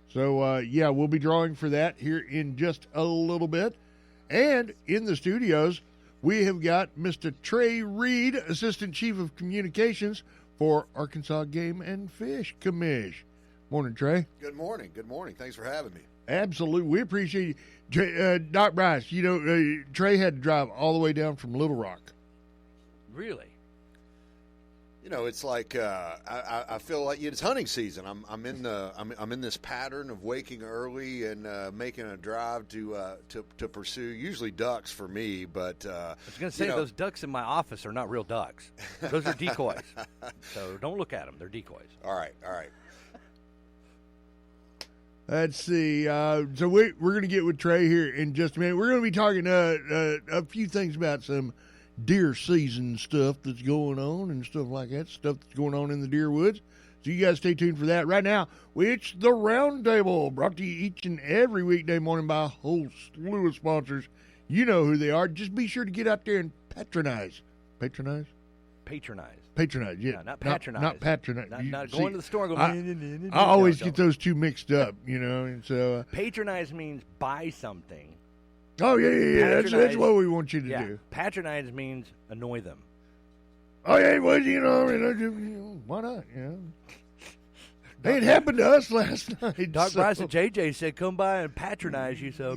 So, yeah, we'll be drawing for that here in just a little bit. And in the studios, we have got Mr. Trey Reed, Assistant Chief of Communications for Arkansas Game and Fish Commish. Morning, Trey. Good morning. Good morning. Thanks for having me. Absolutely. We appreciate you. Doc Bryce, Trey had to drive all the way down from Little Rock. Really? It's like I feel like it's hunting season. I'm in this pattern of waking early and making a drive to pursue usually ducks for me. But I was going to say those ducks in my office are not real ducks. Those are decoys. So don't look at them. They're decoys. All right. Let's see. So we're going to get with Trey here in just a minute. We're going to be talking a few things about some deer season stuff that's going on and stuff like that, stuff that's going on in the deer woods. So you guys stay tuned for that. Right now, it's the Roundtable, brought to you each and every weekday morning by a whole slew of sponsors. You know who they are. Just be sure to get out there and patronize. Patronize, yeah. Not patronize. Not patronize. Not going to the store and go, I always get those two mixed up, and so. Patronize means buy something. Oh, yeah. That's what we want you to do. Patronize means annoy them. Oh, yeah, well, why not, Hey, it happened to us last night. Doc Bryce and JJ said, come by and patronize you, so.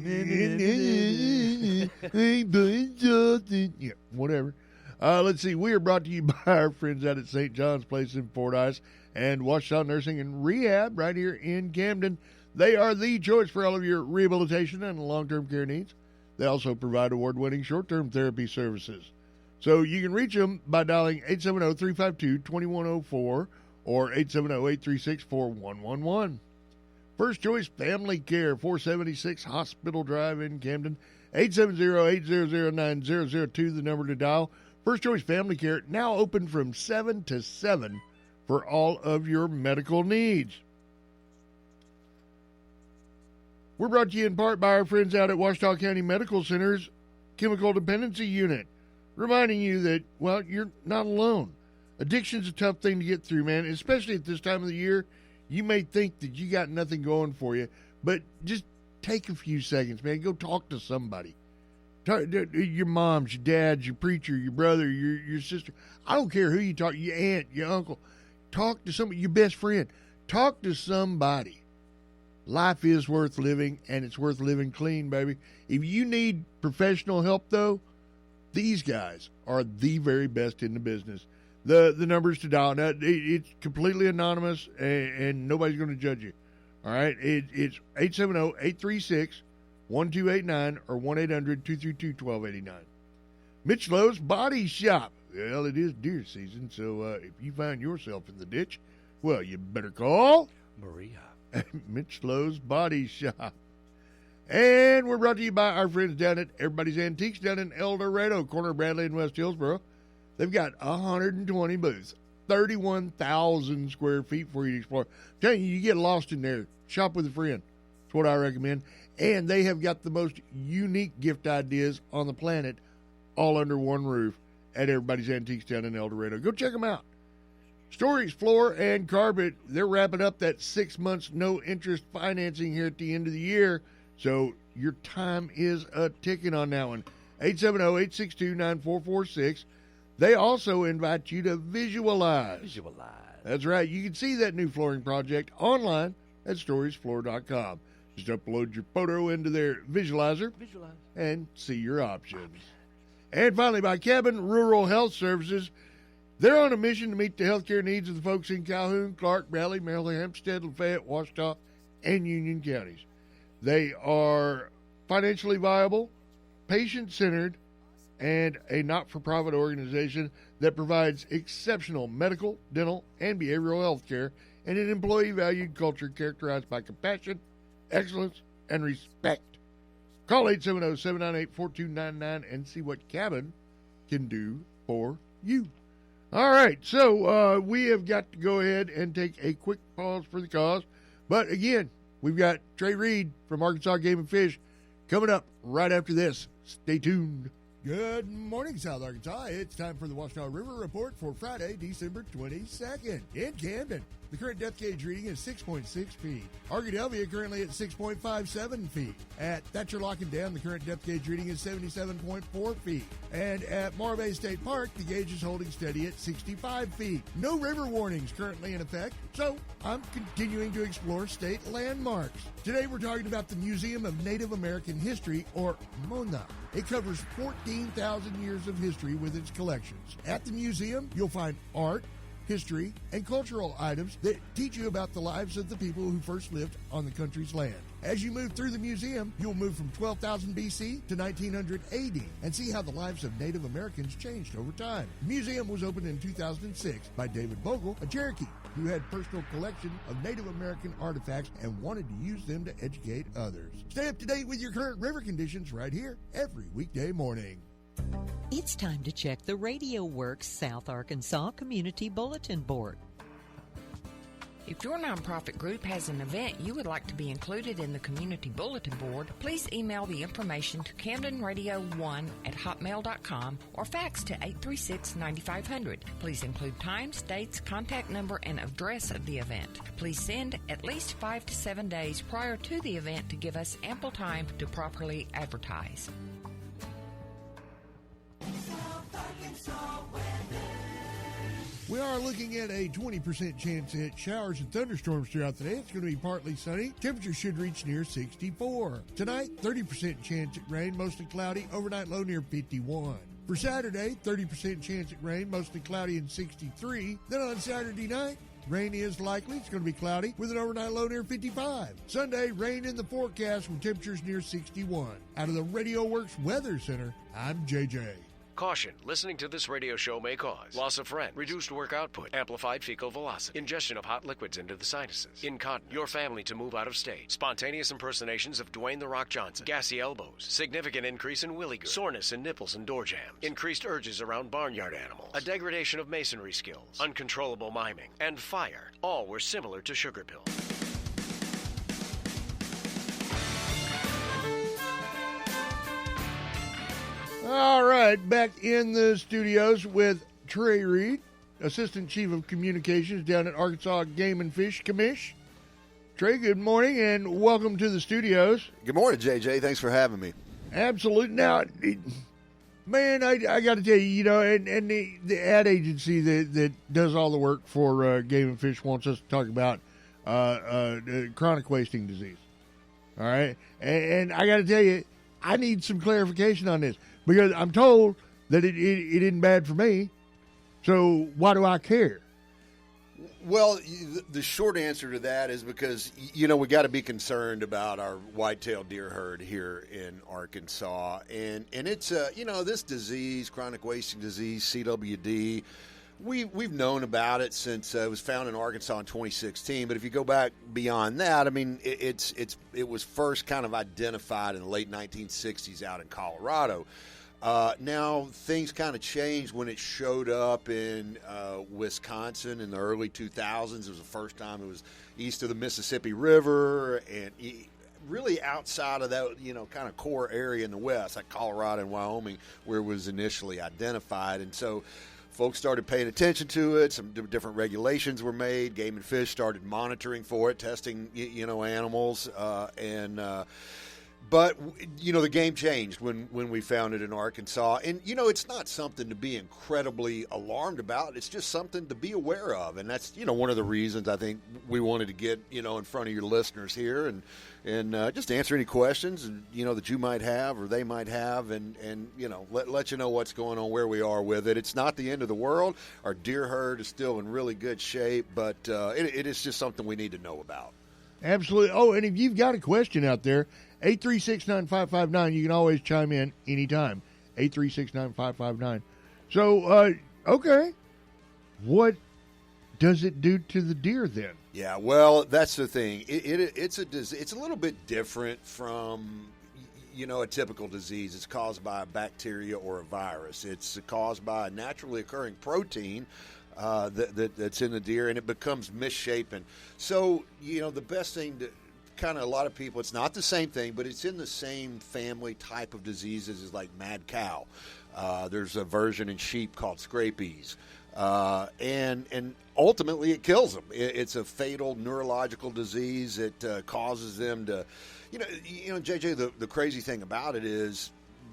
Yeah, whatever. Let's see. We are brought to you by our friends out at St. John's Place in Fordyce and Washington Nursing and Rehab right here in Camden. They are the choice for all of your rehabilitation and long-term care needs. They also provide award-winning short-term therapy services. So you can reach them by dialing 870-352-2104 or 870-836-4111. First Choice Family Care, 476 Hospital Drive in Camden, 870-800-9002, the number to dial. First Choice Family Care, now open from 7 to 7 for all of your medical needs. We're brought to you in part by our friends out at Washita County Medical Center's Chemical Dependency Unit, reminding you that, you're not alone. Addiction's a tough thing to get through, man, especially at this time of the year. You may think that you got nothing going for you, but just take a few seconds, man. Go talk to somebody. Your moms, your dads, your preacher, your brother, your sister. I don't care who you talk, your aunt, your uncle. Talk to somebody, your best friend. Talk to somebody. Life is worth living, and it's worth living clean, baby. If you need professional help, though, these guys are the very best in the business. The numbers to dial. Now, it's completely anonymous, and nobody's going to judge you. All right? It's 870-836-1289 or 1-800-232-1289. Mitch Lowe's Body Shop. Well, it is deer season, so if you find yourself in the ditch, you better call Maria. Mitch Lowe's Body Shop. And we're brought to you by our friends down at Everybody's Antiques down in El Dorado, corner of Bradley and West Hillsboro. They've got 120 booths, 31,000 square feet for you to explore. I'm telling you, you get lost in there. Shop with a friend. That's what I recommend. And they have got the most unique gift ideas on the planet all under one roof at Everybody's Antiques down in El Dorado. Go check them out. Stories, Floor, and Carpet, they're wrapping up that 6 months no-interest financing here at the end of the year. So your time is ticking on that one. 870-862-9446. They also invite you to visualize. That's right. You can see that new flooring project online at storiesfloor.com. Just upload your photo into their visualizer and see your options. And finally, by Cabin Rural Health Services, they're on a mission to meet the healthcare needs of the folks in Calhoun, Clark, Bradley, Maryland, Hempstead, Lafayette, Washita, and Union counties. They are financially viable, patient-centered, and a not-for-profit organization that provides exceptional medical, dental, and behavioral health care and an employee-valued culture characterized by compassion, excellence, and respect. Call 870-798-4299 and see what Cabin can do for you. All right, so we have got to go ahead and take a quick pause for the cause. But again, we've got Trey Reed from Arkansas Game and Fish coming up right after this. Stay tuned. Good morning, South Arkansas. It's time for the Washtenaw River Report for Friday, December 22nd. In Camden, the current depth gauge reading is 6.6 feet. Arkadelphia currently at 6.57 feet. At Thatcher Lock and Dam, the current depth gauge reading is 77.4 feet. And at Morro Bay State Park, the gauge is holding steady at 65 feet. No river warnings currently in effect, so I'm continuing to explore state landmarks. Today we're talking about the Museum of Native American History, or MONA. It covers 14,000 years of history with its collections. At the museum, you'll find art, history, and cultural items that teach you about the lives of the people who first lived on the country's land. As you move through the museum, you'll move from 12,000 BC to 1900 AD and see how the lives of Native Americans changed over time. The museum was opened in 2006 by David Vogel, a Cherokee who had personal collection of Native American artifacts and wanted to use them to educate others. Stay up to date with your current river conditions right here every weekday morning. It's time to check the Radio Works South Arkansas Community Bulletin Board. If your nonprofit group has an event you would like to be included in the Community Bulletin Board, please email the information to CamdenRadio1@hotmail.com or fax to 836-9500. Please include times, dates, contact number, and address of the event. Please send at least 5 to 7 days prior to the event to give us ample time to properly advertise. We are looking at a 20% chance at showers and thunderstorms throughout the day. It's going to be partly sunny. Temperature should reach near 64. Tonight, 30% chance at rain, mostly cloudy. Overnight low near 51. For Saturday, 30% chance at rain, mostly cloudy and 63. Then on Saturday night, rain is likely. It's going to be cloudy with an overnight low near 55. Sunday, rain in the forecast with temperatures near 61. Out of the Radio Works Weather Center, I'm JJ. Caution, listening to this radio show may cause loss of friend, reduced work output, amplified fecal velocity, ingestion of hot liquids into the sinuses, incontinence, your family to move out of state, spontaneous impersonations of Dwayne "The Rock" Johnson, gassy elbows, significant increase in willy goo, soreness in nipples and door jams, increased urges around barnyard animals, a degradation of masonry skills, uncontrollable miming, and fire. All were similar to sugar pills. All right, back in the studios with Trey Reed, Assistant Chief of Communications down at Arkansas Game and Fish Commish. Trey, good morning and welcome to the studios. Good morning, JJ. Thanks for having me. Absolutely. Now, man, I got to tell you, and the ad agency that does all the work for Game and Fish wants us to talk about chronic wasting disease. All right? And I got to tell you, I need some clarification on this. Because I'm told that it isn't bad for me, so why do I care? Well, the short answer to that is because, we got to be concerned about our white-tailed deer herd here in Arkansas. And it's, this disease, chronic wasting disease, CWD, we've known about it since it was found in Arkansas in 2016. But if you go back beyond that, I mean, it was first kind of identified in the late 1960s out in Colorado. Now, things kind of changed when it showed up in Wisconsin in the early 2000s. It was the first time it was east of the Mississippi River and really outside of that, kind of core area in the west, like Colorado and Wyoming, where it was initially identified. And so folks started paying attention to it. Some different regulations were made. Game and Fish started monitoring for it, testing, animals. But, the game changed when we found it in Arkansas. And, it's not something to be incredibly alarmed about. It's just something to be aware of. And that's, one of the reasons I think we wanted to get, in front of your listeners here and just answer any questions, that you might have or they might have and let you know what's going on, where we are with it. It's not the end of the world. Our deer herd is still in really good shape, but it is just something we need to know about. Absolutely. Oh, and if you've got a question out there, 836-9559, you can always chime in anytime. 836-9559. So, okay. What does it do to the deer then? Yeah, well, that's the thing. It's a little bit different from, a typical disease. It's caused by a bacteria or a virus. It's caused by a naturally occurring protein that's in the deer, and it becomes misshapen. So, the best thing kind of a lot of people, it's not the same thing, but it's in the same family type of diseases as like mad cow. There's a version in sheep called scabies. And ultimately it kills them. It's a fatal neurological disease. It causes them to, JJ, the crazy thing about it is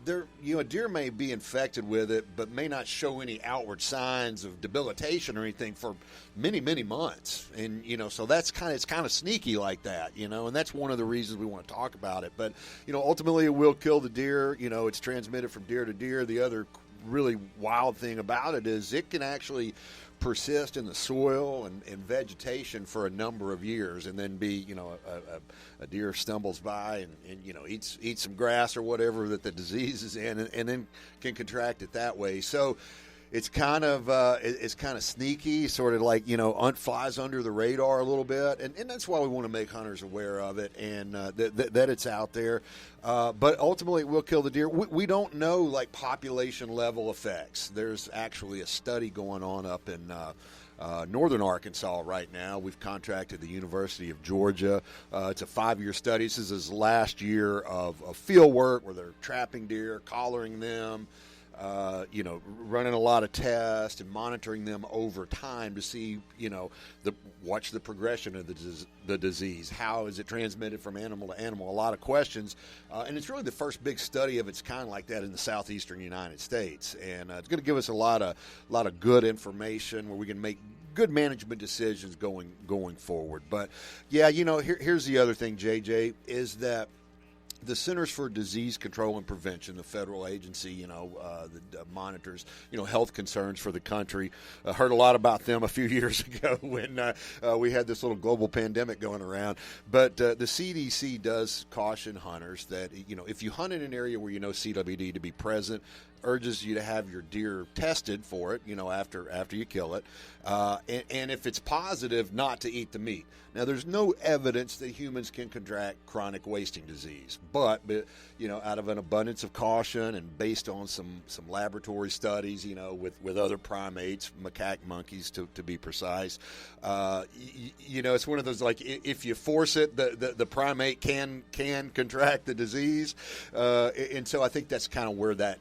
a deer may be infected with it, but may not show any outward signs of debilitation or anything for many, many months. And, so it's kind of sneaky like that, and that's one of the reasons we want to talk about it. But, ultimately it will kill the deer. It's transmitted from deer to deer. The other really wild thing about it is it can actually persist in the soil and vegetation for a number of years, and then be a deer stumbles by and eats some grass or whatever that the disease is in, and then can contract it that way. So it's kind of sneaky, sort of like flies under the radar a little bit, and that's why we want to make hunters aware of it and that it's out there. But ultimately, it will kill the deer. We don't know like population level effects. There's actually a study going on up in northern Arkansas right now. We've contracted the University of Georgia. It's a 5-year study. This is his last year of field work where they're trapping deer, collaring them, running a lot of tests and monitoring them over time to see, watch the progression of the disease. How is it transmitted from animal to animal? A lot of questions. And it's really the first big study of its kind like that in the southeastern United States. And it's going to give us a lot of good information where we can make good management decisions going forward. But, yeah, here's the other thing, JJ, is that the Centers for Disease Control and Prevention, the federal agency, that monitors, health concerns for the country. Heard a lot about them a few years ago when we had this little global pandemic going around. But the CDC does caution hunters that, if you hunt in an area where CWD to be present, urges you to have your deer tested for it, after you kill it, and if it's positive, not to eat the meat. Now, there's no evidence that humans can contract chronic wasting disease, but out of an abundance of caution and based on some laboratory studies, with other primates, macaque monkeys to be precise, it's one of those, like, if you force it, the primate can contract the disease, and so I think that's kind of where that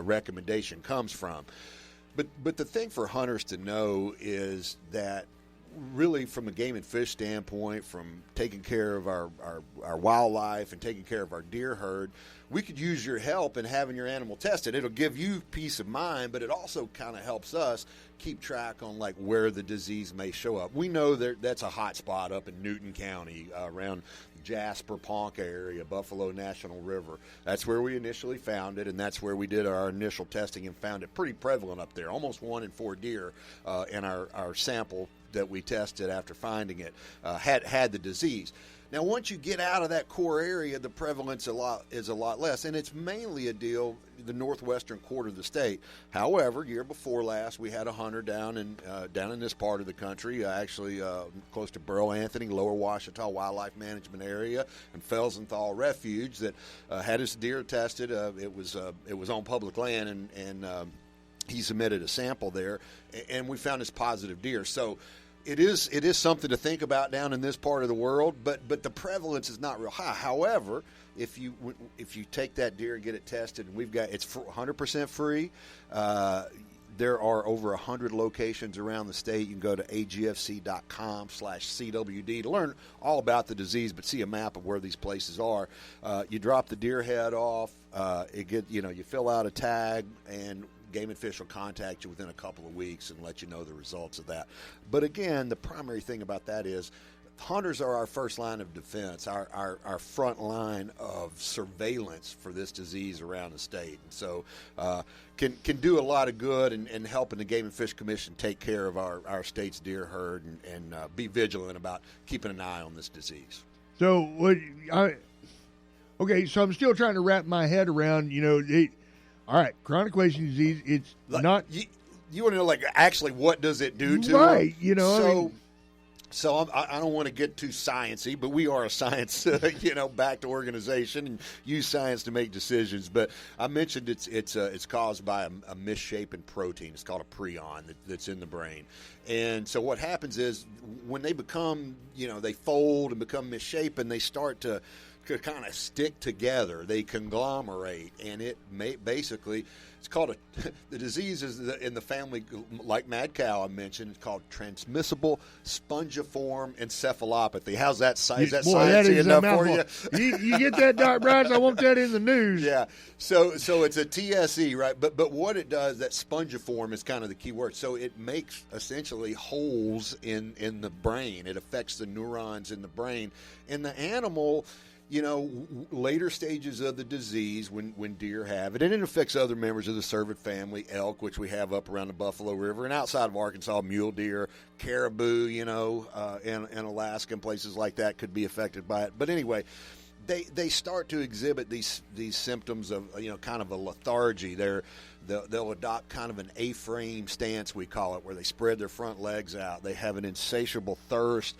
recommendation comes from. But the thing for hunters to know is that really from a game and fish standpoint, from taking care of our wildlife and taking care of our deer herd, we could use your help in having your animal tested. It'll give you peace of mind, but it also kind of helps us keep track on like where the disease may show up. We know that's a hot spot up in Newton County, around Jasper, Ponca area, Buffalo National River. That's where we initially found it, and that's where we did our initial testing and found it pretty prevalent up there. Almost 1 in 4 deer in our sample that we tested after finding it had the disease. Now, once you get out of that core area, the prevalence is a lot less, and it's mainly a deal the northwestern quarter of the state. However, year before last, we had a hunter down in this part of the country, actually close to Burl Anthony, Lower Ouachita Wildlife Management Area, and Felsenthal Refuge that had his deer tested. It was on public land, and he submitted a sample there, and we found this positive deer. So it is something to think about down in this part of the world, but the prevalence is not real high. However, if you take that deer and get it tested, and it's 100% free. There are over 100 locations around the state. You can go to agfc.com/CWD to learn all about the disease, but see a map of where these places are. You drop the deer head off. You fill out a tag, and Game and Fish will contact you within a couple of weeks and let you know the results of that. But again, the primary thing about that is hunters are our first line of defense, our front line of surveillance for this disease around the state. And so can do a lot of good in helping the Game and Fish Commission take care of our state's deer herd and be vigilant about keeping an eye on this disease. So so I'm still trying to wrap my head around, all right, chronic wasting disease, it's like, not... You want to know, like, actually what does it do to right, them? So I don't want to get too sciencey, but we are a science, backed organization and use science to make decisions. But I mentioned it's caused by a misshapen protein. It's called a prion that's in the brain. And so what happens is when they become, they fold and become misshapen, they start to kind of stick together. They conglomerate, and it basically. It's called the disease is in the family, like mad cow I mentioned. It's called transmissible spongiform encephalopathy. How's that? Is that sciencey enough for you? You get that, Dr. Bryce? I want that in the news. Yeah. So it's a TSE, right? But what it does, that spongiform is kind of the key word. So it makes essentially holes in the brain. It affects the neurons in the brain. And the animal, later stages of the disease when deer have it, and it affects other members of the cervid family, elk, which we have up around the Buffalo River, and outside of Arkansas, mule deer, caribou, and Alaska and places like that could be affected by it. But anyway, they start to exhibit these symptoms of kind of a lethargy. They'll adopt kind of an A-frame stance, we call it, where they spread their front legs out. They have an insatiable thirst.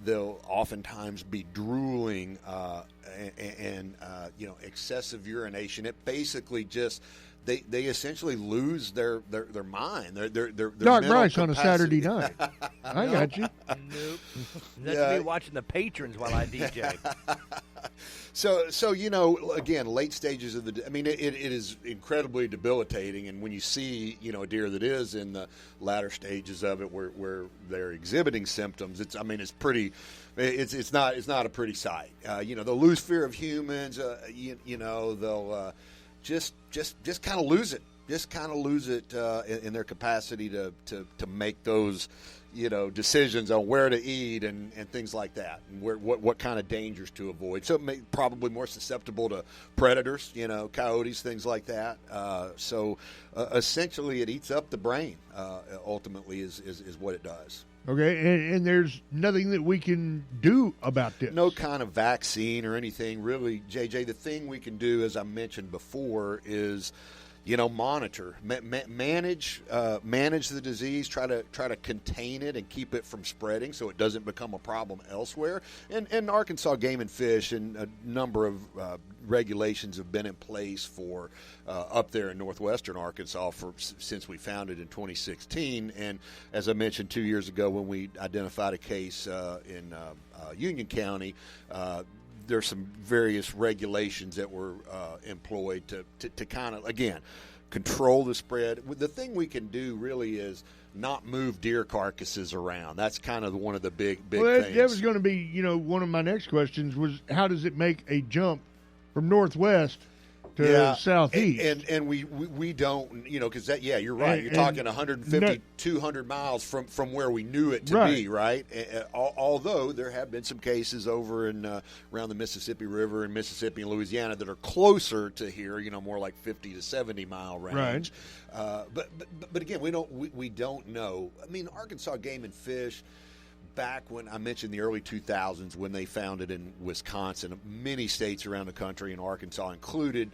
They'll oftentimes be drooling and excessive urination. It basically just they essentially lose their mind. Their Dark Bryce capacity. on a Saturday night. I got you. Nope. That's me watching the patrons while I DJ. So again, late stages of it is incredibly debilitating. And when you see, a deer that is in the latter stages of it where they're exhibiting symptoms, it's not a pretty sight. They'll lose fear of humans. They'll just kind of lose it. Just kind of lose it in their capacity to make those decisions on where to eat and things like that, and what kind of dangers to avoid. So probably more susceptible to predators, coyotes, things like that. So essentially, it eats up the brain. Ultimately, is what it does. Okay, and there's nothing that we can do about this. No kind of vaccine or anything, really, JJ. The thing we can do, as I mentioned before, is monitor, manage the disease, try to contain it and keep it from spreading so it doesn't become a problem elsewhere. And Arkansas Game and Fish and a number of regulations have been in place for up there in northwestern Arkansas since we founded in 2016. And as I mentioned 2 years ago when we identified a case in Union County, there's some various regulations that were employed to kind of, again, control the spread. The thing we can do really is not move deer carcasses around. That's kind of one of the big things. That was going to be, one of my next questions was how does it make a jump from northwest to southeast? And we don't, because you're right. You're talking 150, 200 miles from where we knew it to be, right? Although there have been some cases over in around the Mississippi River in Mississippi and Louisiana that are closer to here, more like 50 to 70 mile range. Right. But again, we don't know. I mean, Arkansas Game and Fish, back when I mentioned the early 2000s when they founded in Wisconsin, many states around the country and Arkansas included,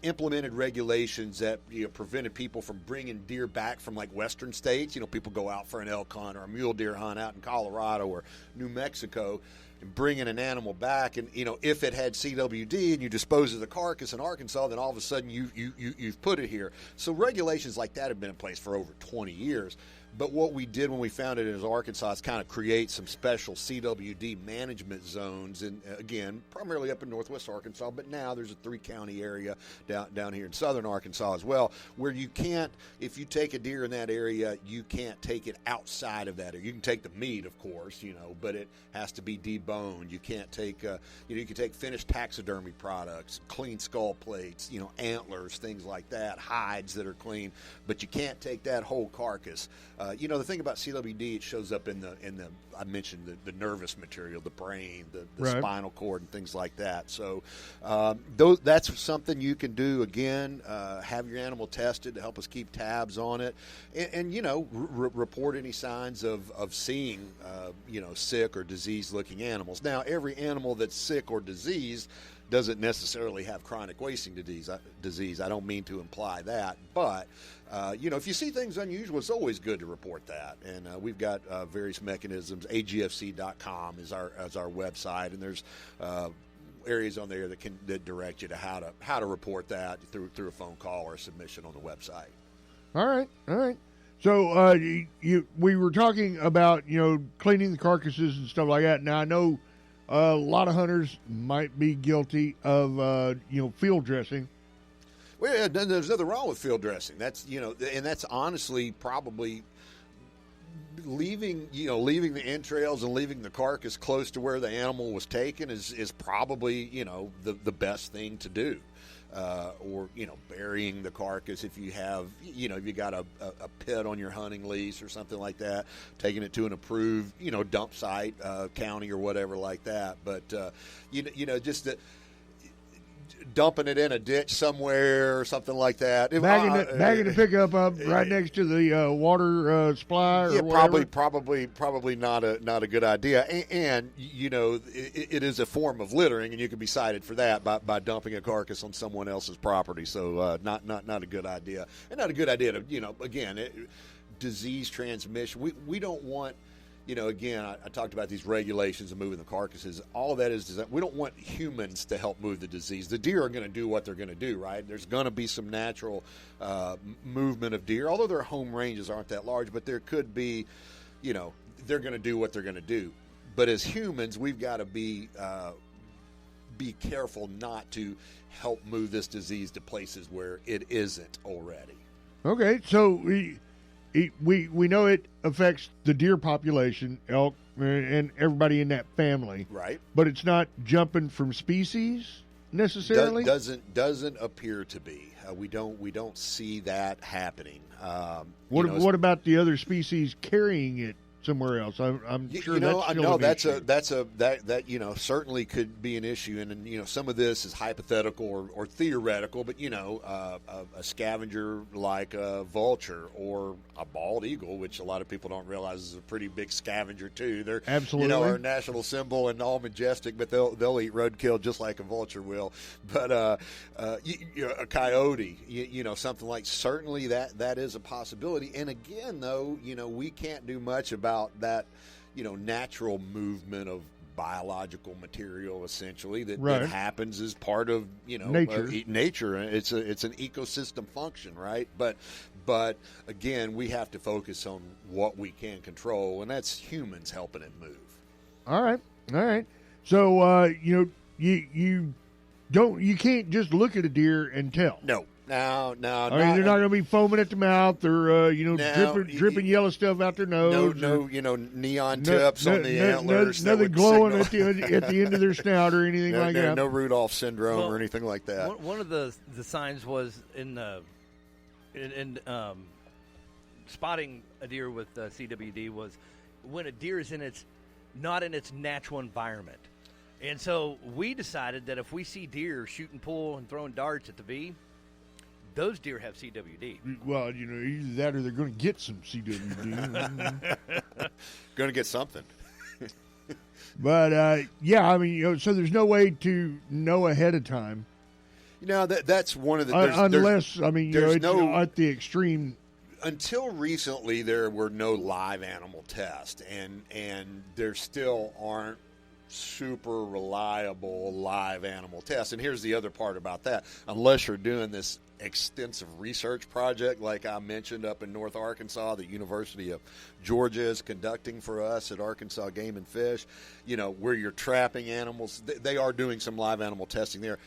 implemented regulations that prevented people from bringing deer back from like western states. People go out for an elk hunt or a mule deer hunt out in Colorado or New Mexico and bringing an animal back, and if it had CWD and you dispose of the carcass in Arkansas, then all of a sudden you've put it here. So regulations like that have been in place for over 20 years. But what we did when we founded it as Arkansas is kind of create some special CWD management zones, and again, primarily up in northwest Arkansas, but now there's a 3-county area down here in southern Arkansas as well, where you can't, if you take a deer in that area, you can't take it outside of that area. You can take the meat, of course, but it has to be deboned. You can't take, you can take finished taxidermy products, clean skull plates, antlers, things like that, hides that are clean, but you can't take that whole carcass. The thing about CWD, it shows up in the I mentioned the nervous material, the brain, the spinal cord, and things like that. So that's something you can do. Again, have your animal tested to help us keep tabs on it, and report any signs of seeing sick or diseased looking animals. Now, every animal that's sick or diseased doesn't necessarily have chronic wasting disease. I don't mean to imply that, but if you see things unusual, it's always good to report that. And we've got various mechanisms. agfc.com is our website, and there's areas on there that direct you to how to report that through a phone call or a submission on the website. All right. So we were talking about cleaning the carcasses and stuff like that. Now I know a lot of hunters might be guilty of field dressing. Well, yeah, there's nothing wrong with field dressing. That's and that's honestly probably leaving the entrails and leaving the carcass close to where the animal was taken is probably the best thing to do. Or burying the carcass if you have if you got a pit on your hunting lease or something like that, taking it to an approved dump site, county or whatever like that. But just dumping it in a ditch somewhere or something like that. Bagging the pickup up right next to the water supply. Or whatever. Probably not a good idea. And it is a form of littering, and you can be cited for that by dumping a carcass on someone else's property. So not a good idea, and not a good idea to disease transmission. We don't want. Again, I talked about these regulations of moving the carcasses. All of that is that we don't want humans to help move the disease. The deer are going to do what they're going to do, right? There's going to be some natural movement of deer, although their home ranges aren't that large, but there could be, they're going to do what they're going to do. But as humans, we've got to be careful not to help move this disease to places where it isn't already. Okay, so we know it affects the deer population, elk, and everybody in that family. Right. But it's not jumping from species necessarily? Doesn't appear to be. We don't see that happening. What about the other species carrying it somewhere else? I'm sure that certainly could be an issue, and some of this is hypothetical or theoretical, but a scavenger like a vulture or a bald eagle, which a lot of people don't realize is a pretty big scavenger too. They're absolutely our national symbol and all majestic, but they'll eat roadkill just like a vulture will. But a coyote, something like, certainly that is a possibility. And again, though, we can't do much about that, natural movement of biological material, essentially, that happens as part of nature. It's an ecosystem function, right? But again, we have to focus on what we can control, and that's humans helping it move. All right. So you can't just look at a deer and tell. No. No. I mean, they're not going to be foaming at the mouth or dripping yellow stuff out their nose. No, neon tips on the antlers. Nothing glowing at the end of their snout or anything like that. No Rudolph syndrome or anything like that. One of the signs was in spotting a deer with CWD was when a deer is not in its natural environment. And so we decided that if we see deer shooting pool and throwing darts at the V, those deer have CWD. Well, either that or they're going to get some CWD. Going to get something. But, I mean, so there's no way to know ahead of time. That's one of the... unless, at the extreme... Until recently, there were no live animal tests, and there still aren't super reliable live animal tests. And here's the other part about that. Unless you're doing this extensive research project like I mentioned up in North Arkansas, the University of Georgia is conducting for us at Arkansas Game and Fish, where you're trapping animals. They are doing some live animal testing there.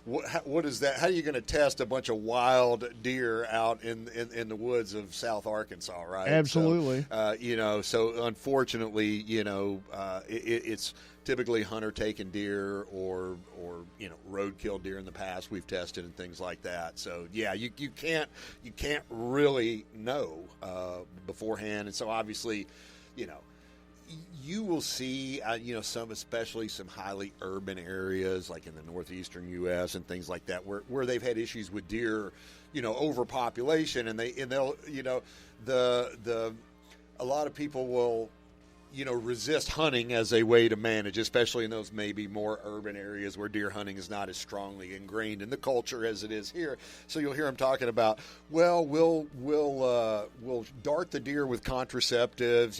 What is that? How are you going to test a bunch of wild deer out in the woods of South Arkansas, right? Absolutely. So unfortunately, it's typically hunter-taken deer or roadkill deer in the past we've tested and things like that. So yeah, you can't really know beforehand, and so obviously, you will see especially some highly urban areas like in the northeastern U.S. and things like that where they've had issues with deer, overpopulation, and they'll a lot of people will resist hunting as a way to manage, especially in those maybe more urban areas where deer hunting is not as strongly ingrained in the culture as it is here. So you'll hear them talking about, well, we'll dart the deer with contraceptives,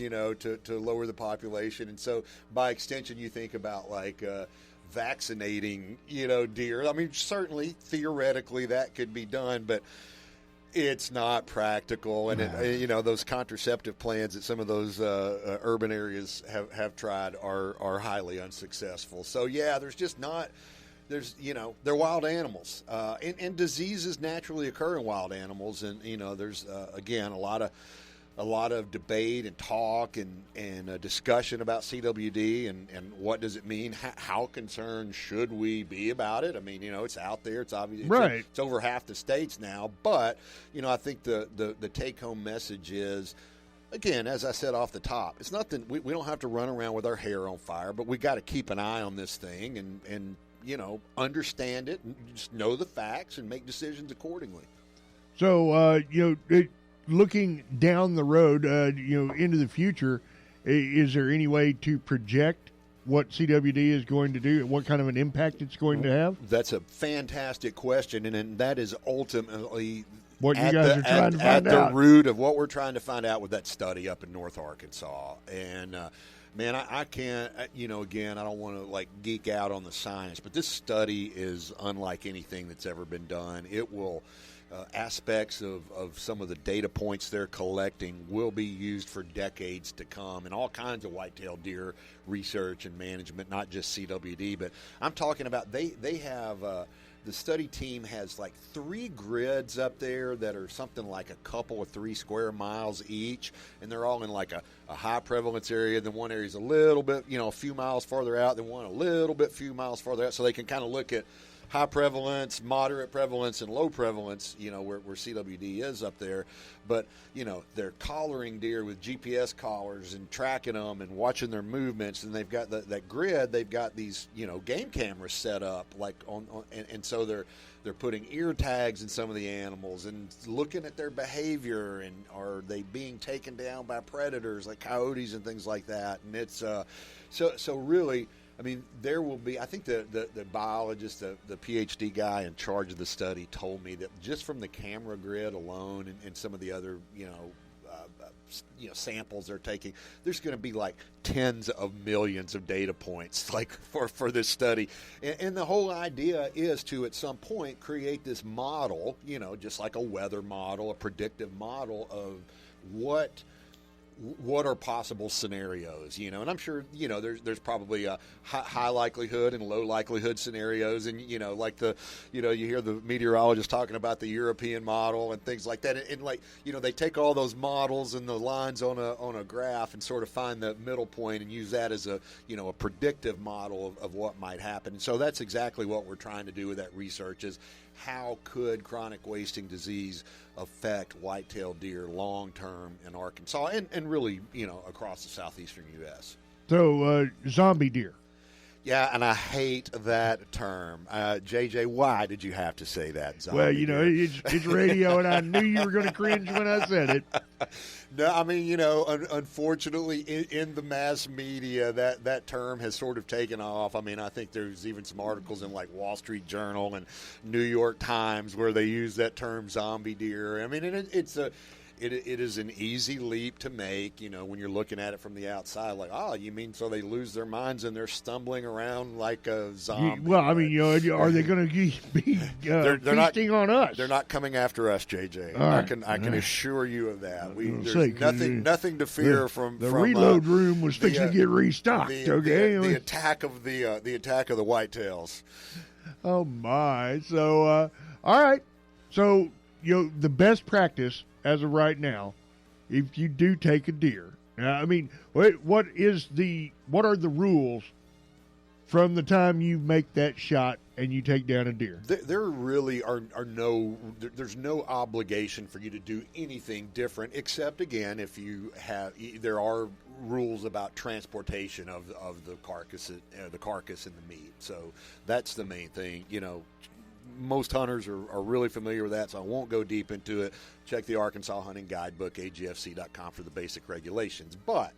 to lower the population. And so by extension, you think about like vaccinating, deer. I mean, certainly theoretically that could be done, but it's not practical, and those contraceptive plans that some of those urban areas have tried are highly unsuccessful. So yeah, they're wild animals, and diseases naturally occur in wild animals, and there's again a lot of debate and talk and discussion about CWD and what does it mean? How concerned should we be about it? I mean, it's out there. It's obvious. Right. It's over half the states now. But, I think the take-home message is, again, as I said off the top, it's not that we don't have to run around with our hair on fire, but we got to keep an eye on this thing and understand it and just know the facts and make decisions accordingly. So, looking down the road, into the future, is there any way to project what CWD is going to do and what kind of an impact it's going to have? That's a fantastic question, and that is ultimately what you guys are trying to find out. At the root of what we're trying to find out with that study up in North Arkansas. And, man, I can't, again, I don't want to, geek out on the science, but this study is unlike anything that's ever been done. It will... aspects of some of the data points they're collecting will be used for decades to come in all kinds of whitetail deer research and management, not just CWD. But I'm talking about they have the study team has 3 grids up there that are something like a couple of 3 square miles each, and they're all in a high prevalence area. Then one area is a little bit, a few miles farther out, then one a little bit few miles farther out, so they can kind of look at high prevalence, moderate prevalence, and low prevalence, where CWD is up there. But, they're collaring deer with GPS collars and tracking them and watching their movements. And they've got that grid, they've got these, game cameras set up and so they're putting ear tags in some of the animals and looking at their behavior, and are they being taken down by predators like coyotes and things like that. And it's so really, I mean, there will be, I think the biologist, the PhD guy in charge of the study told me that just from the camera grid alone and some of the other, samples they're taking, there's going to be tens of millions of data points for this study. And the whole idea is to, at some point, create this model, just like a weather model, a predictive model of what are possible scenarios, and I'm sure, there's probably a high likelihood and low likelihood scenarios. And, you hear the meteorologists talking about the European model and things like that. And they take all those models and the lines on a graph and sort of find the middle point and use that as a predictive model of what might happen. And so that's exactly what we're trying to do with that research is, how could chronic wasting disease affect whitetail deer long-term in Arkansas and really, across the southeastern U.S.? So, zombie deer. Yeah, and I hate that term. JJ, why did you have to say that, zombie deer? It's radio, and I knew you were going to cringe when I said it. No, I mean, unfortunately, in the mass media, that term has sort of taken off. I mean, I think there's even some articles in Wall Street Journal and New York Times where they use that term zombie deer. I mean, it is an easy leap to make, when you're looking at it from the outside, you mean so they lose their minds and they're stumbling around like a zombie? Well, I mean, are they going to be feasting on us? They're not coming after us, JJ. Right. I can assure you of that. There's nothing to fear from the reload room was fixing to get restocked. The attack of the whitetails. Oh my! So all right, so the best practice as of right now, if you do take a deer, I mean, what are the rules from the time you make that shot and you take down a deer? There really are there's no obligation for you to do anything different, except, again, if you have, there are rules about transportation of the carcass and the meat. So that's the main thing. Most hunters are really familiar with that, so I won't go deep into it. Check the Arkansas Hunting Guidebook, agfc.com, for the basic regulations. But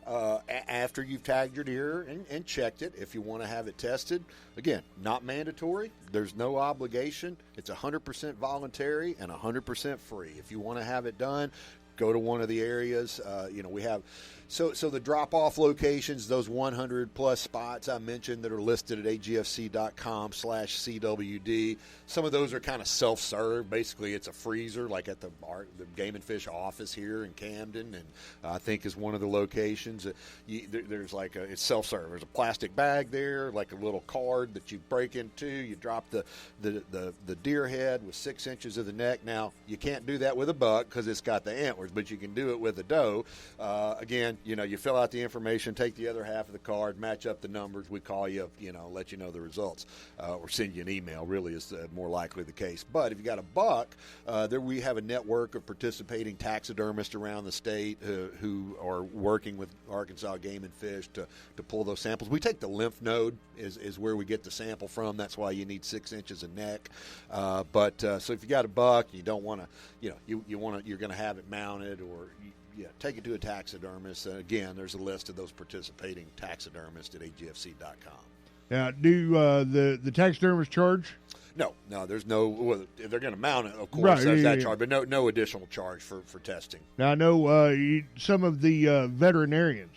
after you've tagged your deer and checked it. If you want to have it tested, again, not mandatory. There's no obligation. It's 100% voluntary and 100% free. If you want to have it done, go to one of the areas. We have so the drop-off locations, those 100-plus spots I mentioned that are listed at agfc.com/CWD. Some of those are kind of self-serve. Basically, it's a freezer, like at the Game and Fish office here in Camden, and I think is one of the locations. There's like it's self-serve. There's a plastic bag there, like a little card that you break into. You drop the deer head with 6 inches of the neck. Now, you can't do that with a buck because it's got the antlers, but you can do it with a doe. Again, you fill out the information, take the other half of the card, match up the numbers. We call you, let you know the results, or send you an email. Really is more likely the case. But if you got a buck, there we have a network of participating taxidermists around the state who are working with Arkansas Game and Fish to pull those samples. We take the lymph node is where we get the sample from. That's why you need 6 inches of neck. So if you got a buck, you don't want to, you're going to have it mounted or. Take it to a taxidermist. Again, there's a list of those participating taxidermists at agfc.com. Now, do the taxidermists charge? No, there's no. Well, if they're going to mount it, of course, right, there's that charge, but no additional charge for testing. Now, I know some of the veterinarians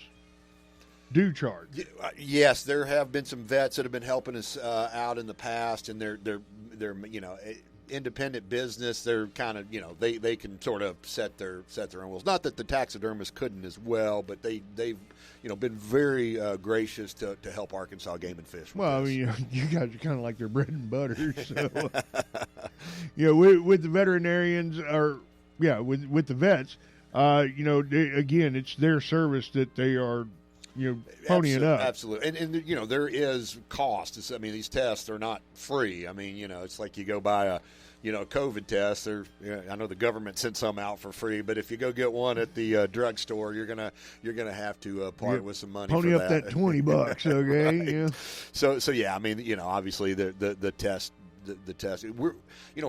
do charge. Yes, there have been some vets that have been helping us out in the past, and they're independent business. They're kind of they can sort of set their own rules. Not that the taxidermists couldn't as well, but they've been very gracious to help Arkansas Game and Fish. Well, this. I mean, you guys are kind of like their bread and butter. So, with the veterinarians with the vets, again, it's their service that they are. Ponying up. Absolutely. And there is cost. These tests are not free. It's like you go buy a COVID test. I know the government sent some out for free, but if you go get one at the drugstore, you're gonna have to part with some money. Pony for up that $20, okay? Right. Yeah. So obviously the test. The test. We're,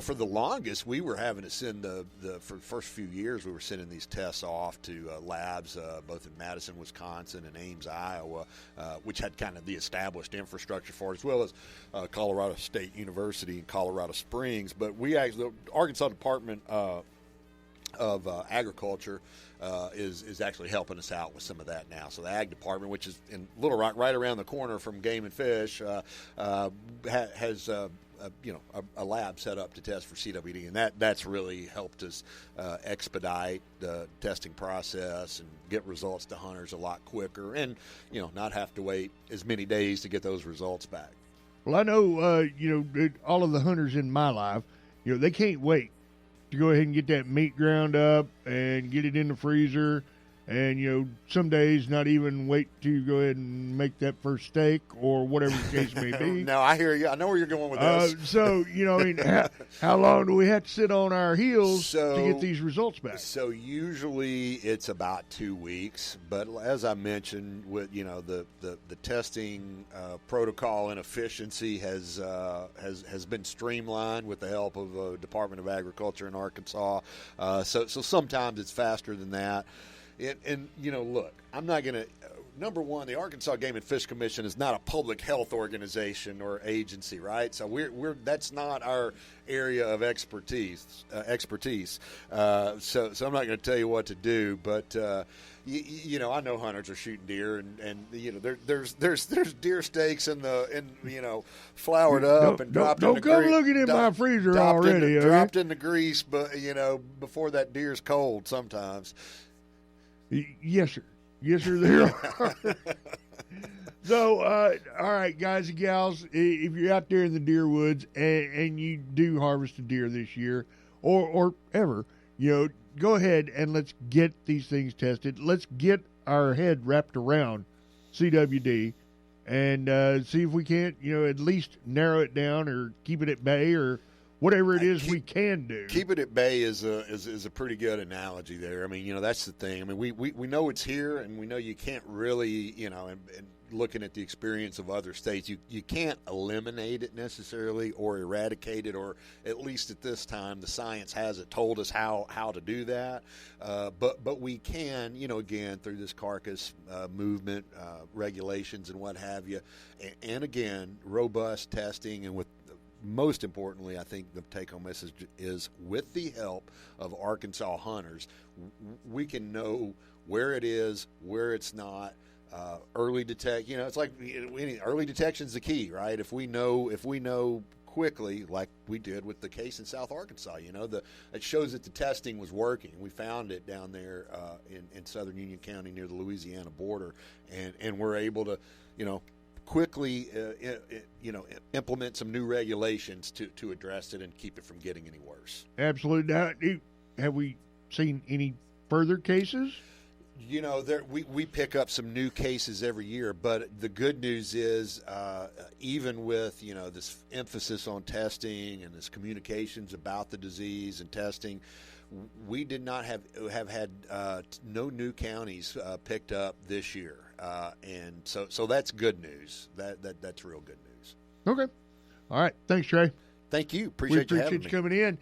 for the longest, we were having to send for the first few years, we were sending these tests off to labs both in Madison, Wisconsin, and Ames, Iowa, which had kind of the established infrastructure for it, as well as Colorado State University in Colorado Springs. But the Arkansas Department of Agriculture is actually helping us out with some of that now. So the Ag Department, which is in Little Rock, right around the corner from Game and Fish, has a lab set up to test for CWD, and that's really helped us expedite the testing process and get results to hunters a lot quicker, and not have to wait as many days to get those results back. Well, I know all of the hunters in my life, they can't wait to go ahead and get that meat ground up and get it in the freezer. And, some days not even wait to go ahead and make that first steak or whatever the case may be. No, I hear you. I know where you're going with this. So, how long do we have to sit on our heels to get these results back? So usually it's about 2 weeks. But as I mentioned, with the testing protocol and efficiency has been streamlined with the help of the Department of Agriculture in Arkansas. So sometimes it's faster than that. And look, I'm not going to. Number one, the Arkansas Game and Fish Commission is not a public health organization or agency, right? So we're that's not our area of expertise. So I'm not going to tell you what to do, but I know hunters are shooting deer, and there's deer steaks floured up and dropped. Don't come looking in my freezer already. Dropped in the grease, but before that deer's cold sometimes. Yes, sir. Yes, sir, there are. So, all right, guys and gals, if you're out there in the deer woods and you do harvest a deer this year or ever, go ahead and let's get these things tested. Let's get our head wrapped around CWD and see if we can't, at least narrow it down or keep it at bay or whatever it is we can do. Keep it at bay is a pretty good analogy there. I mean, that's the thing. I mean, we know it's here, and we know you can't really, and looking at the experience of other states, you can't eliminate it necessarily or eradicate it, or at least at this time the science hasn't told us how to do that. But we can, again, through this carcass movement, regulations and what have you, and again, robust testing, and with most importantly, I think the take-home message is with the help of Arkansas hunters, we can know where it is, where it's not. Early detect, it's like early detection is the key, right? If we know quickly, like we did with the case in South Arkansas, it shows that the testing was working. We found it down there in southern Union County near the Louisiana border, and we're able to, quickly, implement some new regulations to address it and keep it from getting any worse. Absolutely. Now, have we seen any further cases? We pick up some new cases every year, but the good news is even with, this emphasis on testing and this communications about the disease and testing, we did not have had no new counties picked up this year. And so that's good news. That's real good news. Okay. All right. Thanks, Trey. Thank you. Appreciate you coming in.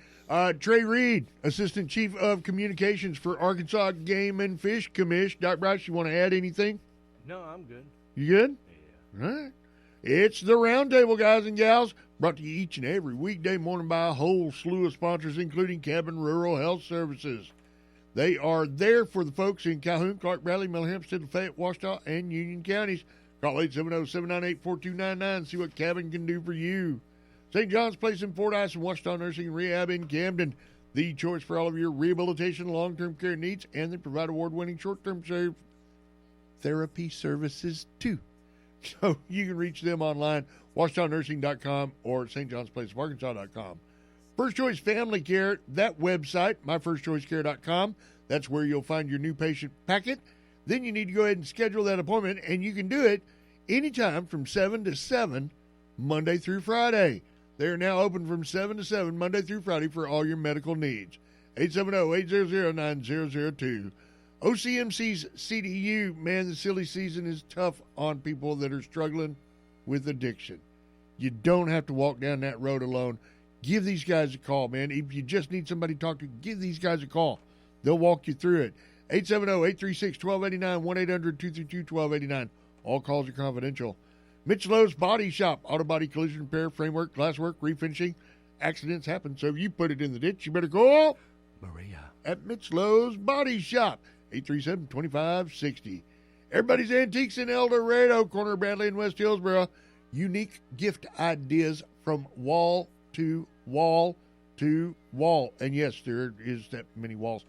Trey Reed, Assistant Chief of Communications for Arkansas Game and Fish Commission. Dr. Bryce, you want to add anything? No, I'm good. You good? Yeah. All right. It's the Roundtable, guys and gals, brought to you each and every weekday morning by a whole slew of sponsors, including Cabin Rural Health Services. They are there for the folks in Calhoun, Clark, Bradley, Miller, Hempstead, Lafayette, Ouachita, and Union counties. Call 870-798-4299. See what Cabin can do for you. St. John's Place in Fordyce and Ouachita Nursing and Rehab in Camden. The choice for all of your rehabilitation and long-term care needs, and they provide award-winning short-term therapy services, too. So you can reach them online, WouachitaNursing.com or stjohnsplaceofarkansas.com. First Choice Family Care, that website, myfirstchoicecare.com. That's where you'll find your new patient packet. Then you need to go ahead and schedule that appointment, and you can do it anytime from 7 to 7, Monday through Friday. They're now open from 7 to 7, Monday through Friday, for all your medical needs. 870-800-9002. OCMC's CDU, man, the silly season is tough on people that are struggling with addiction. You don't have to walk down that road alone. Give these guys a call, man. If you just need somebody to talk to, give these guys a call. They'll walk you through it. 870-836-1289, 1-800-232-1289. All calls are confidential. Mitch Lowe's Body Shop, auto body collision repair, framework, glasswork, refinishing. Accidents happen, so if you put it in the ditch, you better call Maria at Mitch Lowe's Body Shop, 837-2560. Everybody's Antiques in El Dorado, corner of Bradley and West Hillsboro. Unique gift ideas from wall to wall to wall. And yes, there is that many walls.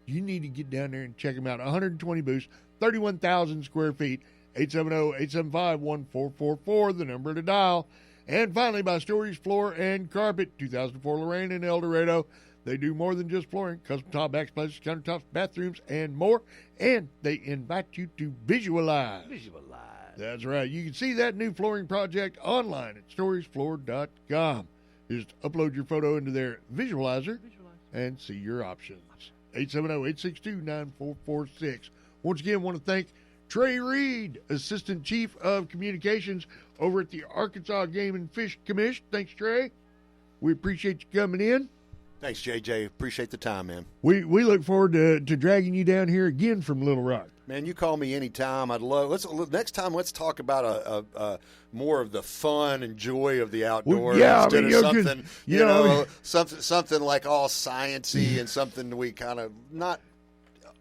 You need to get down there and check them out. 120 booths, 31,000 square feet. 870-875-1444, the number to dial. And finally, by Stories Floor and Carpet, 2004 Lorraine in El Dorado. They do more than just flooring, custom top backsplash, countertops, bathrooms, and more. And they invite you to visualize. That's right. You can see that new flooring project online at storiesfloor.com. Just upload your photo into their visualizer and see your options. 870-862-9446. Once again, I want to thank Trey Reed, Assistant Chief of Communications over at the Arkansas Game and Fish Commission. Thanks, Trey. We appreciate you coming in. Thanks, JJ. Appreciate the time, man. We look forward to dragging you down here again from Little Rock. Man, you call me anytime. I'd love. Next time, let's talk about a more of the fun and joy of the outdoors instead of something something like all sciencey and something we kind of not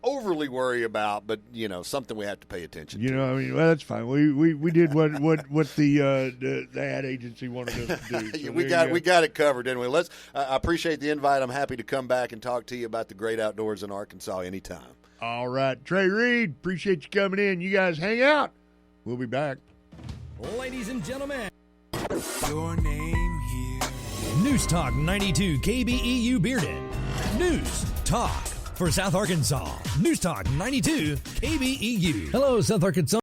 overly worry about, but something we have to pay attention to. Well, that's fine. We did what the ad agency wanted us to do. So we got it covered, didn't we? I appreciate the invite. I'm happy to come back and talk to you about the great outdoors in Arkansas anytime. All right, Trey Reed, appreciate you coming in. You guys hang out. We'll be back. Ladies and gentlemen, your name here. News Talk 92 KBEU Bearden. News Talk for South Arkansas. News Talk 92 KBEU. Hello, South Arkansas.